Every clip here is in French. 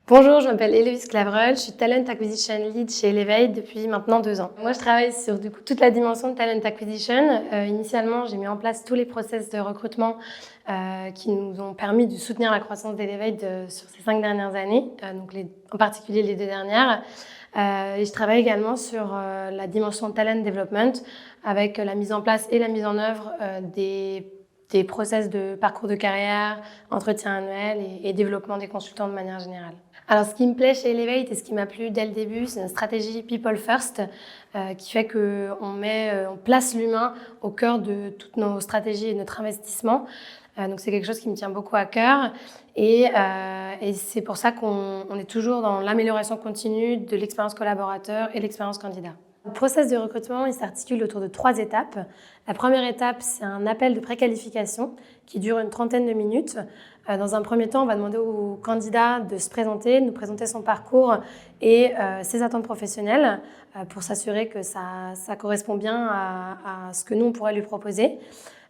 Bonjour, je m'appelle Héloïse Clavreul, je suis Talent Acquisition Lead chez Elevate depuis maintenant 2 ans. Moi, je travaille sur toute la dimension de Talent Acquisition. Initialement, j'ai mis en place tous les process de recrutement qui nous ont permis de soutenir la croissance d'Elevate sur ces 5 dernières années, en particulier les 2 dernières. Et je travaille également sur la dimension Talent Development avec la mise en place et la mise en œuvre des process de parcours de carrière, entretien annuel et développement des consultants de manière générale. Alors, ce qui me plaît chez Elevate et ce qui m'a plu dès le début, c'est une stratégie People First qui fait qu'on place l'humain au cœur de toutes nos stratégies et de notre investissement. Donc, c'est quelque chose qui me tient beaucoup à cœur et c'est pour ça qu'on est toujours dans l'amélioration continue de l'expérience collaborateur et l'expérience candidat. Le process de recrutement, il s'articule autour de 3 étapes. La première étape, c'est un appel de préqualification qui dure une trentaine de minutes. Dans un premier temps, on va demander au candidat de se présenter, de nous présenter son parcours et ses attentes professionnelles pour s'assurer que ça correspond bien à ce que nous, on pourrait lui proposer.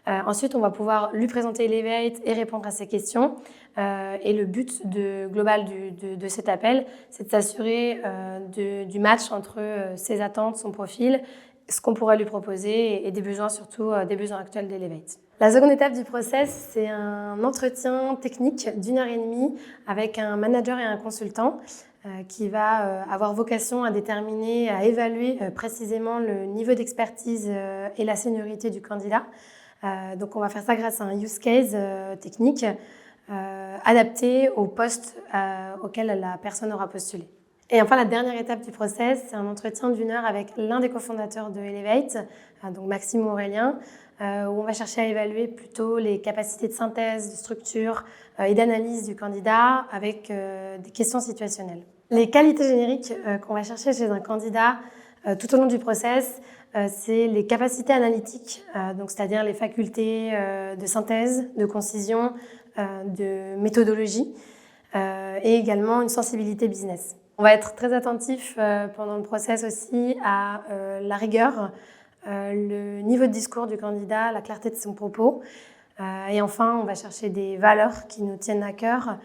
Ensuite, on va pouvoir lui présenter Elevate et répondre à ses questions. Et le but global de cet appel, c'est de s'assurer du match entre ses attentes, son profil, ce qu'on pourrait lui proposer et des besoins, surtout des besoins actuels d'Elevate. La seconde étape du process, c'est un entretien technique d'1h30 avec un manager et un consultant qui va avoir vocation à déterminer, à évaluer précisément le niveau d'expertise et la seniorité du candidat. Donc on va faire ça grâce à un use case technique adapté au poste auquel la personne aura postulé. Et enfin, la dernière étape du process, c'est un entretien d'1 heure avec l'un des cofondateurs de Elevate, donc Maxime Aurélien, où on va chercher à évaluer plutôt les capacités de synthèse, de structure et d'analyse du candidat avec des questions situationnelles. Les qualités génériques qu'on va chercher chez un candidat tout au long du process, c'est les capacités analytiques, donc c'est-à-dire les facultés de synthèse, de concision, de méthodologie et également une sensibilité business. On va être très attentif pendant le process aussi à la rigueur, le niveau de discours du candidat, la clarté de son propos. Et enfin, on va chercher des valeurs qui nous tiennent à cœur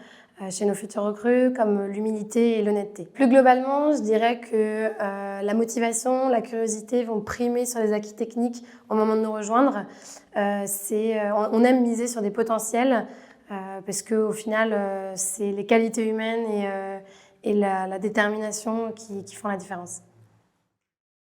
chez nos futurs recrues, comme l'humilité et l'honnêteté. Plus globalement, je dirais que la motivation, la curiosité vont primer sur les acquis techniques au moment de nous rejoindre. On aime miser sur des potentiels parce qu'au final, c'est les qualités humaines et la détermination qui font la différence.